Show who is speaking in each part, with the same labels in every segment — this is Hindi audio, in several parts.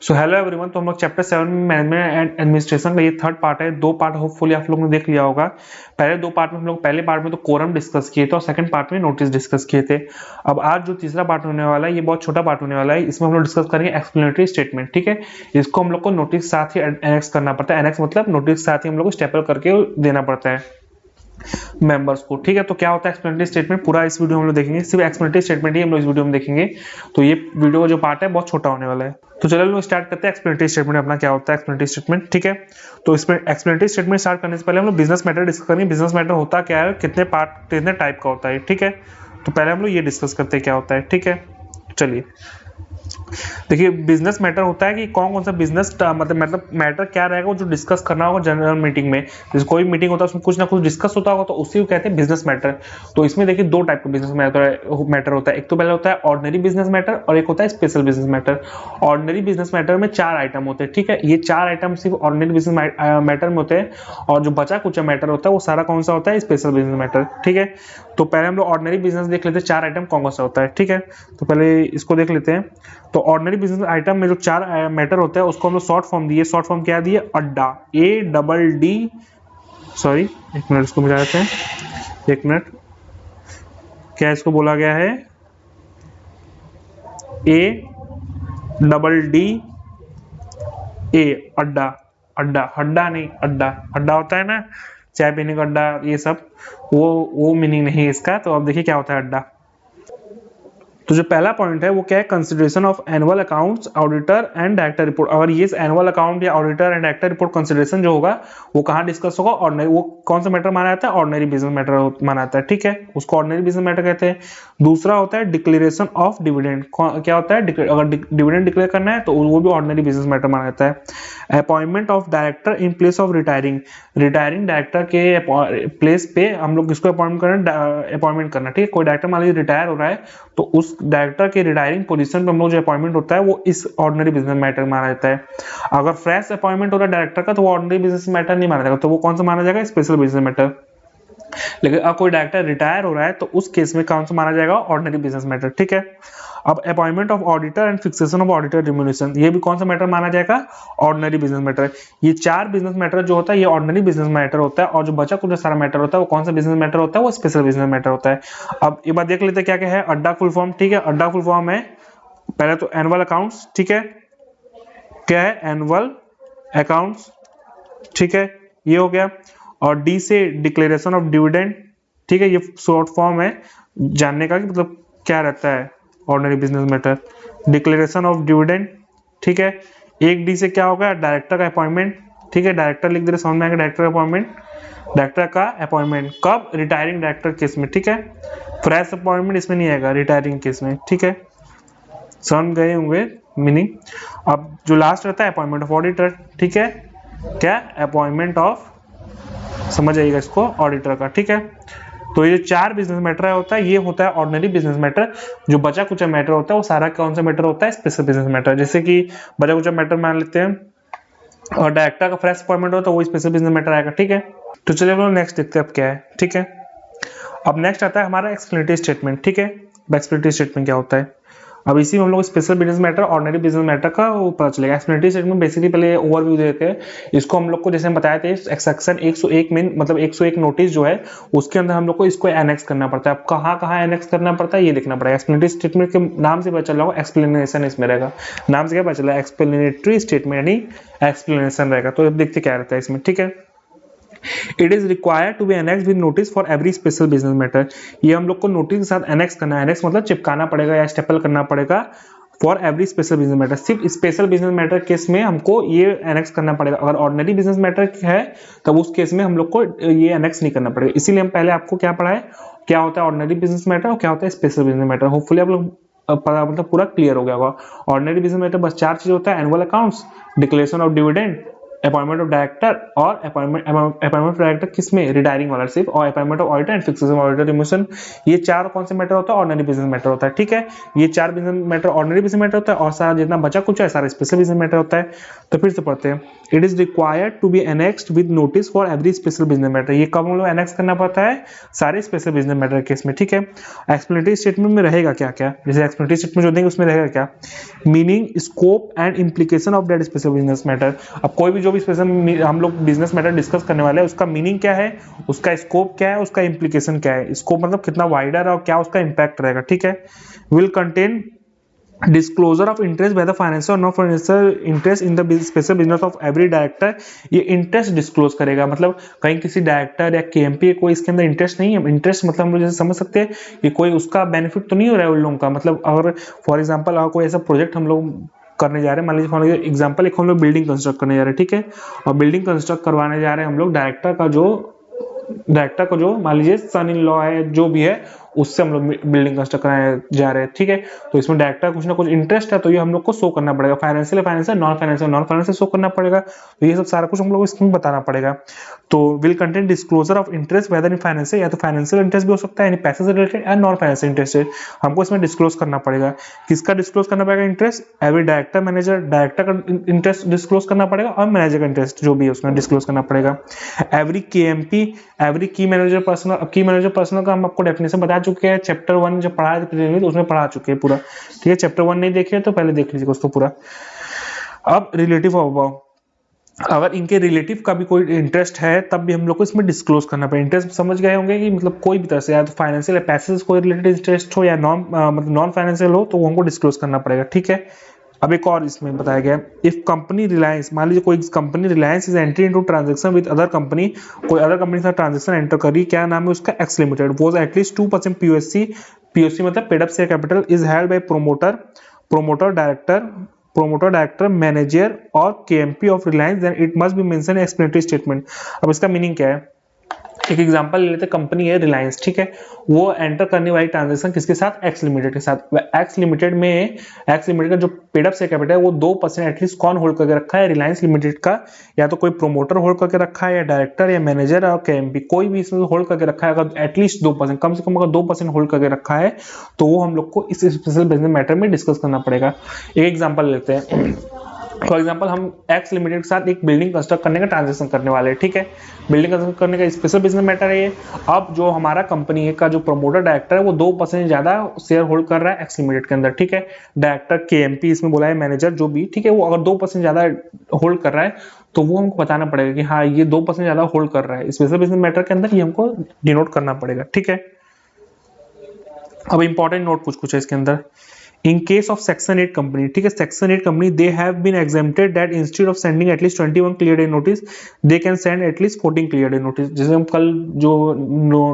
Speaker 1: सो हेलो एवरीवन, तो हम लोग चैप्टर 7 में मैनेजमेंट एंड एडमिनिस्ट्रेशन का ये थर्ड पार्ट है। दो पार्ट होपफुली आप लोगों ने देख लिया होगा। पहले दो पार्ट में हम लोग पहले पार्ट में तो कोरम डिस्कस किए थे और सेकंड पार्ट में नोटिस डिस्कस किए थे। अब आज जो तीसरा पार्ट होने वाला है ये बहुत छोटा पार्ट होने वाला है। इसमें हम लोग डिस्कस करेंगे एक्सप्लेनेटरी स्टेटमेंट। ठीक है, इसको हम लोग को नोटिस साथ ही एनेक्स करना पड़ता है। एनेक्स मतलब नोटिस साथ ही हम लोग को स्टेपल करके देना पड़ता है मेंबर्स को। ठीक है, तो क्या होता है एक्सप्लेनेटरी स्टेटमेंट, पूरा इस वीडियो में हम लोग देखेंगे। सिर्फ एक्सप्लेनेटरी स्टेटमेंट ही हम लोग इस वीडियो में देखेंगे, तो ये वीडियो का जो पार्ट है बहुत छोटा होने वाला है। तो चलो लोग स्टार्ट करते हैं एक्सप्लेनेटरी स्टेटमेंट अपना क्या होता है एक्सप्लेनेटरी स्टेटमेंट। ठीक है, तो इसमें एक्सप्लेनेटरी स्टेटमेंट स्टार्ट करने से पहले हम लोग बिजनेस मैटर डिस्कस करेंगे। बिजनेस मैटर होता क्या है, कितने पार्ट कितने टाइप का होता है। ठीक है, तो पहले हम लोग ये डिस्कस करते हैं क्या होता है। ठीक है, चलिए देखिए बिजनेस मैटर होता है कि कौन कौन सा बिजनेस मतलब मैटर क्या रहेगा वो जो डिस्कस करना होगा जनरल मीटिंग में। जैसे कोई मीटिंग होता है उसमें कुछ ना कुछ डिस्कस होता होगा, तो उसी को कहते हैं बिजनेस मैटर। तो इसमें देखिए दो टाइप का बिजनेस मैटर होता है। एक तो पहले होता है ऑर्डिनरी बिजनेस मैटर और एक होता है special business matter. Ordinary business matter में 4 आइटम होते हैं। ठीक है, ये 4 आइटम सिर्फ ऑर्डिनरी बिजनेस मैटर में होते हैं और जो बचा कुछ मैटर होता है वो सारा कौन सा होता है, स्पेशल बिजनेस मैटर। ठीक है, तो पहले हम लोग ऑर्डिनरी बिजनेस देख लेते हैं 4 आइटम कौन कौन सा होता है। ठीक है, तो पहले इसको देख लेते हैं। तो ऑर्डिनरी बिजनेस आइटम में जो 4 मैटर होता है उसको हम लोग शॉर्ट फॉर्म दिए। शॉर्ट फॉर्म क्या दिए, अड्डा, ADD, सॉरी एक मिनट इसको मिला देते हैं, एक मिनट। क्या इसको बोला गया है, ADD A, अड्डा। अड्डा, हड्डा नहीं, अड्डा। अड्डा होता है ना चाय पीने का अड्डा, ये सब वो मीनिंग नहीं है इसका। तो अब देखिए क्या होता है अड्डा। तो जो पहला पॉइंट है वो क्या है, consideration of annual accounts, auditor and director report. अगर ये एनुअल अकाउंट या auditor and director report consideration जो होगा वो कहाँ डिस्कस होगा, ऑर्डिनरी। वो कौन सा मैटर माना जाता है, ऑर्डिनरी बिजनेस मैटर माना जाता है। ठीक है, उसको ऑर्डिनरी बिजनेस मैटर कहते हैं। दूसरा होता है डिक्लेरेशन ऑफ डिविडेंड। क्या होता है, अगर डिविडेंड डिक्लेयर करना है तो वो भी ऑर्डिनरी बिजनेस मैटर माना जाता है। Appointment of director in place of retiring. Retiring director के प्लेस पे हम लोग किसको अपॉइंटमेंट करना। ठीक है, कोई डायरेक्टर मान लीजिए रिटायर हो रहा है तो उस डायरेक्टर के रिटायरिंग पोजीशन पे हम लोग जो अपॉइंटमेंट होता है वो इस ऑर्डिनरी बिजनेस मैटर माना जाता है। अगर फ्रेश अपॉइंटमेंट हो रहा है डायरेक्टर का तो वो ऑर्डिनरी बिजनेस मैटर नहीं माना जाएगा, तो वो कौन सा माना जाएगा, स्पेशल बिजनेस मैटर। लेकिन अब कोई डायरेक्टर रिटायर हो रहा है तो उस केस में कौन सा माना जाएगा, ऑर्डिनरी बिजनेस मैटर। ठीक है, अब appointment of auditor and fixation of auditor remuneration, ये भी कौन सा मैटर माना जाएगा, ऑर्डिनरी बिजनेस मैटर। ये 4 बिजनेस मैटर जो होता है ये ऑर्डिनरी बिजनेस मैटर होता है, और जो बचा कुछ सारा मैटर होता है वो कौन सा बिजनेस मैटर होता है, वो स्पेशल बिजनेस मैटर होता है। अब एक बार देख लेते हैं क्या क्या है अड्डा फुल फॉर्म। ठीक है, अड्डा फुल फॉर्म है पहले तो एनुअल अकाउंट्स। ठीक है, क्या है, एनुअल अकाउंट्स। ठीक है, ये हो गया। और डी से डिक्लेरेशन ऑफ डिविडेंड। ठीक है, ये शॉर्ट फॉर्म है जानने का कि मतलब क्या रहता है ordinary business matter, declaration of dividend. ठीक है, एक डी से क्या होगा, डायरेक्टर का अपॉइंटमेंट। ठीक है, डायरेक्टर लिख दे रहे, समझ में आएगा, डायरेक्टर अपॉइंटमेंट। डायरेक्टर का अपॉइंटमेंट कब, रिटायरिंग डायरेक्टर केस में। ठीक है, फ्रेश अपॉइंटमेंट इसमें नहीं आएगा, रिटायरिंग केस में। ठीक है, समझ गए होंगे मीनिंग। अब जो लास्ट रहता है अपॉइंटमेंट ऑफ ऑडिटर। ठीक है, क्या, अपॉइंटमेंट ऑफ, समझ आइएगा इसको, ऑडिटर का। ठीक है, तो ये 4 बिजनेस मैटर होता है, ये होता है ऑर्डिनरी बिजनेस मैटर। जो बचा कुछ मैटर होता है वो सारा कौन सा मैटर होता है, स्पेशल बिजनेस मैटर। जैसे कि बचा कुछ मैटर मान लेते हैं और डायरेक्टर का फ्रेश अपॉइंटमेंट हो तो वो स्पेशल बिजनेस मैटर आएगा। ठीक है, तो चलिए हम लोग नेक्स्ट देखते हैं अब क्या है। ठीक है, अब नेक्स्ट आता है हमारा एक्सप्लेनेटरी स्टेटमेंट। ठीक है, एक्सप्लेनेटरी स्टेटमेंट क्या होता है, अब इसी में हम लोग special business matter, ordinary business matter का वो पता चलेगा। एक्सप्लेनेटरी स्टेटमेंट बेसिकली पहले ओवरव्यू देते हैं इसको हम लोग को, जैसे हम बताए थे सेक्शन 101 में, मतलब 101 नोटिस जो है उसके अंदर हम लोग को इसको एनेक्स करना पड़ता है। अब कहाँ कहाँ एनेक्स करना पड़ता है ये देखना पड़ेगा। एक्सप्लेनेटरी स्टेटमेंट के नाम से पता चल रहा होगा, एक्सप्लेनेशन इसमें रहेगा। नाम से क्या पता चला, एक्सप्लेनेटरी स्टेटमेंट यानी एक्सप्लेनेशन रहेगा। तो अब देखते क्या रहता है इसमें। ठीक है, it is required to be annex with notice for every special business matter. ये हम लोग को नोटिस के साथ एनेक्स करना है। एनेक्स मतलब चिपकाना पड़ेगा या स्टेपल करना पड़ेगा for every special business matter. सिर्फ स्पेशल बिजनेस मैटर केस में हमको ये एनेक्स करना पड़ेगा। अगर ऑर्डिनरी बिजनेस मैटर है तब उस केस में हम लोग को ये एनेक्स नहीं करना पड़ेगा। इसीलिए हम पहले आपको क्या पढ़ा है, क्या होता है ऑर्डिनरी बिजनेस मैटर और क्या होता है स्पेशल बिजनेस मैटर। होपफुली आप लोग मतलब पूरा क्लियर हो गया होगा। ऑर्डिनरी बिजनेस मैटर बस 4 चीज होता है, annual accounts, declaration of dividend, appointment of director और अपॉइंटमेंट ऑफ डायरेक्टर किसमें, रिटायरिंग वाला सिर्फ, और appointment of auditor and fixation auditor remuneration, ये चार कौन से मैटर होता है, ऑर्डिनरी बिजनेस मैटर होता है, ठीक है। ये चार business matter ordinary business matter होता है, और सारा जितना बचा कुछ है सारा स्पेशल बिजनेस मैटर होता है। तो फिर से पढ़ते हैं, it is required to be annexed with notice for every special business matter, ये कब हम लोग एनेक्स करना पड़ता है, सारे स्पेशल बिजनेस मैटर केस में, ठीक है। एक्सप्लेनेटरी स्टेटमेंट में रहेगा क्या क्या, जैसे एक्सप्लेनेटरी स्टेटमेंट जो देंगे उसमें रहेगा क्या, meaning, scope and implication of that special business matter. अब कोई भी जो भी स्पेशल हम लोग बिजनेस मैटर डिस्कस करने वाले हैं उसका मीनिंग क्या है, उसका स्कोप क्या है, उसका इम्प्लीकेशन क्या है, स्कोप मतलब कितना वाइडर और क्या उसका इम्पैक्ट रहेगा, ठीक है। Will contain disclosure of interest by the financial और non financial interest in the special business of every director, ये इंटरेस्ट डिस्क्लोज करेगा, मतलब कहीं किसी डायरेक्टर या केएमपी कोई इसके अंदर इंटरेस्ट नहीं है, इंटरेस्ट मतलब हम लोग जैसे समझ सकते हैं कि कोई उसका बेनिफिट तो नहीं हो रहा है उन लोगों का, मतलब अगर फॉर एग्जांपल अगर कोई ऐसा प्रोजेक्ट हम लोग करने जा रहे हैं, मान लीजिए फॉर एग्जांपल एक हम लोग बिल्डिंग कंस्ट्रक्ट करने जा रहे हैं, ठीक है, और बिल्डिंग कंस्ट्रक्ट करवाने जा रहे हैं हम लोग, डायरेक्टर को जो मान लीजिए सन इन लॉ है जो भी है उससे हम लोग बिल्डिंग कंस्ट्रक्ट कराने जा रहे हैं, ठीक है। तो इसमें डायरेक्टर कुछ ना कुछ इंटरेस्ट है तो ये हम लोग को शो करना पड़ेगा, financial financial, non financial show करना पड़ेगा, तो ये सब सारा कुछ हम लोग इसमें बताना पड़ेगा। तो will contain disclosure of interest whether in financial, या तो फाइनेंशियल इंटरेस्ट भी हो सकता है यानी पैसे से related, and non financial interest हमको इसमें डिस्क्लोज करना पड़ेगा। किसका डिस्क्लोज करना पड़ेगा interest, every director manager, director का इंटरेस्ट डिस्क्लोज करना पड़ेगा और मैनेजर का इंटरेस्ट जो भी है उसमें डिस्क्लोज करना पड़ेगा। एवरी केएमपी, एवरी की मैनेजर पर्सनल, की मैनेजर पर्सनल का हम आपको डेफिनेशन बता चुके हैं, चैप्टर 1 जब पढ़ा है तो उसमें पढ़ा चुके हैं पूरा, ठीक है। चैप्टर 1 नहीं देखे तो पहले देख लीजिए उसको पूरा। अब रिलेटिव ऑफ अबाव, अगर इनके रिलेटिव का भी कोई इंटरेस्ट है तब भी हम लोग को इसमें डिस्क्लोज करना पड़ेगा। इंटरेस्ट समझ गए होंगे कि मतलब कोई भी तरह से, या तो फाइनेंशियल या पैसे से कोई रिलेटेड इंटरेस्ट हो या नॉन फाइनेंशियल हो तो वो हमको डिस्क्लोज करना पड़ेगा, ठीक है। अब एक और इसमें बताया गया, इफ कंपनी रिलायंस, मान लीजिए कोई company Reliance is entry into transaction with other company, कोई अदर कंपनी के साथ ट्रांजैक्शन एंटर करी, क्या नाम है उसका, X limited, was at least 2% POSC, POC मतलब paid up share capital, is held by promoter director manager और KMP of Reliance, then it must be mention explanatory statement. अब इसका मीनिंग क्या है, एक एग्जांपल ले लेते, कंपनी है रिलायंस, ठीक है, वो एंटर करने वाली ट्रांजैक्शन किसके साथ, एक्स लिमिटेड के साथ। एक्स लिमिटेड का जो पेड अप शेयर कैपिटल है वो 2% एटलीस्ट कौन होल्ड करके रखा है, रिलायंस लिमिटेड का, या तो कोई प्रोमोटर होल्ड करके रखा है, या डायरेक्टर या मैनेजर और केएमपी कोई भी इसमें होल्ड करके रखा है। अगर एटलीस्ट 2%, कम से कम अगर 2% होल्ड करके रखा है तो वो हम लोग को इस स्पेशल बिजनेस मैटर में डिस्कस करना पड़ेगा। एक एग्जाम्पल लेते हैं, फॉर एग्जाम्पल हम एक्स लिमिटेड के साथ एक बिल्डिंग कंस्ट्रक्ट करने का ट्रांजेक्शन करने वाले हैं, ठीक है, बिल्डिंग कंस्ट्रक्ट करने का स्पेशल बिजनेस मैटर है ये। अब जो हमारा कंपनी का जो प्रमोटर डायरेक्टर है वो 2% ज्यादा शेयर होल्ड कर रहा है एक्स लिमिटेड के अंदर, ठीक है। डायरेक्टर केएमपी इसमें बोला है, मैनेजर जो भी, ठीक है, वो अगर 2% ज्यादा होल्ड कर रहा है तो वो हमको बताना पड़ेगा कि हाँ ये 2% ज्यादा होल्ड कर रहा है स्पेशल बिजनेस मैटर के अंदर, ये हमको डिनोट करना पड़ेगा, ठीक है। अब इंपॉर्टेंट नोट कुछ है इसके अंदर, in case of section 8 company, ठीक है, section 8 company they have been exempted that instead of sending at least 21 clear day notice they can send at least 14 clear day notice। जैसे हम कल जो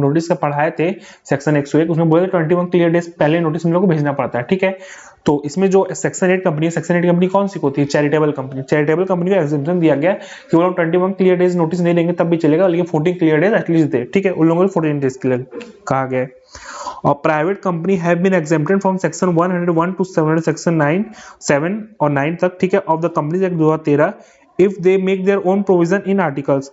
Speaker 1: नोटिस का पढ़ाए थे सेक्शन 101 उसमें बोले 21 क्लियर डेज पहले नोटिस हम लोग को भेजना पड़ता है, ठीक है। तो इसमें जो सेक्शन 8 कंपनी है, सेक्शन 8 कंपनी कौन सी होती है, चैरिटेबल कंपनी, चैरिटेबल कंपनी को एग्जेम्पशन दिया गया कि वो लोग 21 क्लियर डेज नोटिस नहीं देंगे तब भी चलेगा, लेकिन 14 क्लियर डेज एटलीस्ट दे, ठीक है, उन लोगों को 14 डेज के लिए कहा गया है। और private company have been exempted from section 101 to 700 section 7 और 9 तक, ठीक है, of the companies act 2013 if they make their own provision in articles.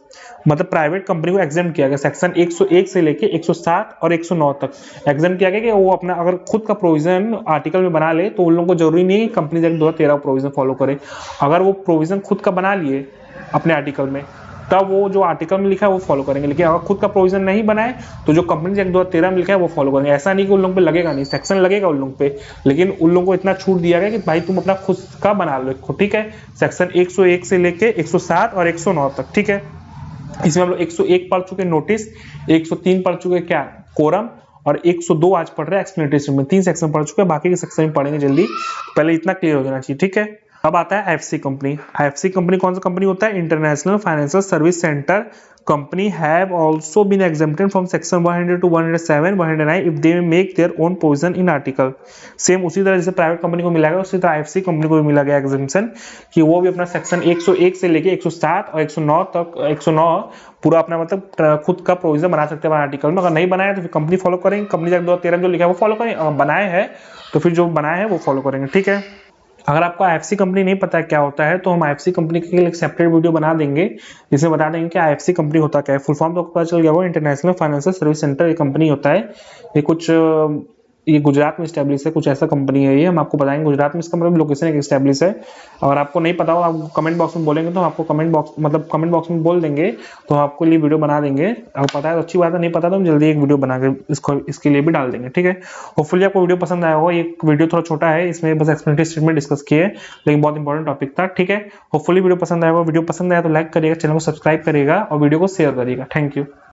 Speaker 1: मतलब प्राइवेट कंपनी को एग्जेम्प्ट किया गया सेक्शन 101 से लेके 107 और 109 तक एग्जेम्प्ट किया गया कि वो अपना अगर खुद का प्रोविजन आर्टिकल में बना ले तो उन लोगों को जरूरी नहीं है कंपनीज एक्ट 2013 प्रोविजन फॉलो करे। अगर वो प्रोविजन खुद का बना लिए अपने आर्टिकल में तब वो जो आर्टिकल में लिखा है वो फॉलो करेंगे, लेकिन अगर खुद का प्रोविजन नहीं बनाए तो जो कंपनी एक्ट 2013 में लिखा है वो फॉलो करेंगे। ऐसा नहीं कि उन लोगों पे लगेगा नहीं, सेक्शन लगेगा उन लोगों पे, लेकिन उन लोगों को इतना छूट दिया गया कि भाई तुम अपना खुद का बना लो, ठीक है। सेक्शन 101 से लेके 107 और 109 तक, ठीक है। इसमें हम लोग 101 पढ़ चुके नोटिस, 103 पढ़ चुके क्या कोरम, और 102 आज पढ़ रहे हैं एक्सप्लेनेटरी स्टेटमेंट। 3 सेक्शन पढ़ चुके हैं, बाकी के सेक्शन में पढ़ेंगे जल्दी, पहले इतना क्लियर हो जाना चाहिए, ठीक है। अब आता है एफसी कंपनी। एफसी कंपनी कौन सा कंपनी होता है, international financial service centre company have also been exempted from section 100 to 107 109 if they make their own provision in article. Same उसी तरह जैसे प्राइवेट कंपनी को मिला गया उसी तरह एफसी कंपनी को भी मिला गया एग्जेम्पशन कि वो भी अपना सेक्शन 101 से लेके 107 और 109 तक 109 पूरा अपना मतलब खुद का प्रोविजन बना सकते हैं आर्टिकल में। अगर नहीं बनाया तो फिर कंपनी फॉलो करेंगे, कंपनी एक्ट 2013 जो लिखा है वो फॉलो करेंगे, अगर बनाए है तो फिर जो बनाए है वो फॉलो करेंगे, ठीक है। अगर आपको IFC कंपनी नहीं पता है क्या होता है, तो हम IFC कंपनी के लिए एक सेपरेट वीडियो बना देंगे जिसमें बता देंगे कि IFC कंपनी होता क्या है। फुल फॉर्म तो आपको पता चल गया होगा, इंटरनेशनल फाइनेंशियल सर्विस सेंटर ये कंपनी होता है। ये कुछ ये गुजरात में स्टैब्लिश है, कुछ ऐसा कंपनी है ये, हम आपको बताएंगे गुजरात में इसका मतलब लोकेशन एक स्टैब्लिश है। अगर आपको नहीं पता हो, आप कमेंट बॉक्स में बोलेंगे तो हम आपको कमेंट बॉक्स में बोल देंगे, तो हम आपको लिए वीडियो बना देंगे। अगर पता है तो अच्छी बात है, नहीं पता तो हम जल्दी एक वीडियो बना के इसके लिए भी डाल देंगे, ठीक है। होपफुली आपको वीडियो पसंद आया होगा। ये वीडियो थोड़ा छोटा है, इसमें बस एक्सप्लेनेटरी स्टेटमेंट डिस्कस किए, लेकिन बहुत इंपॉर्टेंट टॉपिक था, ठीक है। होपफुली वीडियो पसंद आया होगा। वीडियो पसंद आया तो लाइक करिएगा, चैनल को सब्सक्राइब करिएगा और वीडियो को शेयर करिएगा। Thank you.